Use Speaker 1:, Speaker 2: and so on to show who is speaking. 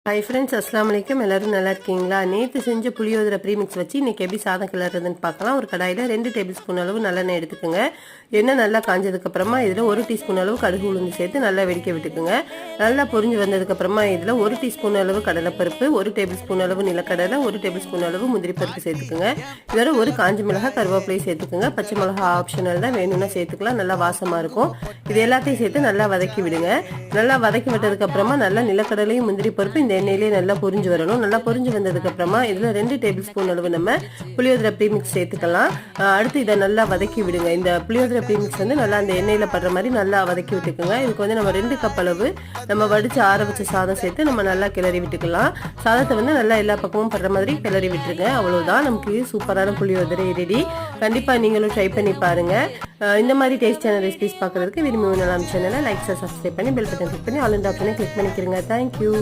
Speaker 1: Hi friends, அஸ்லாம் வலைக்கம். எல்லோரும் நல்லா இருக்கீங்களா? நேற்று செஞ்ச புளியோதரை ப்ரீமிக்ஸ் வச்சு இன்றைக்கி எப்படி சாதம் கிளறதுன்னு பார்க்கலாம். ஒரு கடாயில் 2 டேபிள் ஸ்பூன் அளவு நல்லெண்ணெய் எடுத்துக்கோங்க. எண்ணெய் நல்லா காஞ்சதுக்கப்புறமா இதில் 1 டீஸ்பூன் அளவு கடுகு உளுந்து சேர்த்து நல்லா வெடிக்க விட்டுக்குங்க. நல்லா பொரிஞ்சு வந்ததுக்கப்புறமா இதில் 1 டீஸ்பூன் அளவு கடலைப்பருப்பு, 1 டேபிள் ஸ்பூன் அளவு நிலக்கடலை, 1 டேபிள் ஸ்பூன் அளவு முந்திரி பருப்பு சேர்த்துக்குங்க. இதோட ஒரு காஞ்ச மிளகாய், கருவேப்பிலை சேர்த்துக்குங்க. பச்சை மிளகாய் ஆப்ஷனல் தான், வேணும்னா சேர்த்துக்கலாம். நல்லா வாசமாக இருக்கும். இது எல்லாத்தையும் சேர்த்து நல்லா வதக்கி விடுங்க. நல்லா வதக்கி விட்டதுக்கப்புறமா நல்லா நிலக்கடலையும் முந்திரி பருப்பு இந்த எண்ணெயிலே நல்லா பொரிஞ்சு வரணும். நல்லா பொரிஞ்சு வந்ததுக்கு அப்புறமா இதுல 2 டேபிள் ஸ்பூன் அளவு நம்ம புளியோதரை ப்ரீமிக்ஸ் சேர்த்துக்கலாம். அடுத்து இதை நல்லா வதக்கி விடுங்க. இந்த புளியோதரை ப்ரீமிக்ஸ் வந்து நல்லா அந்த எண்ணெயில படுற மாதிரி நல்லா வதக்கி விட்டுக்குங்க. இதுக்கு வந்து நம்ம 2 கப் அளவு நம்ம வடிச்சு ஆற வச்ச சாதம் சேர்த்து நம்ம நல்லா கிளறி விட்டுக்கலாம். சாதத்தை வந்து நல்லா எல்லா பக்கமும் படுற மாதிரி கிளறி விட்டுருங்க. அவ்வளவுதான், நமக்கு சூப்பரான புளியோதரை ரெடி. கண்டிப்பா நீங்களும் ட்ரை பண்ணி பாருங்க. இந்த மாதிரி டேஸ்டான ரெசிபிஸ் பார்க்கறதுக்கு விரும்பி சேனலை லைக் சப்ஸ்கிரைப் பண்ணி பெல் பட்டன் கிளிக் பண்ணி ஆல் இன் ஆப்ஷனை கிளிக் பண்ணிக்கிறீங்க. தேங்க்யூ.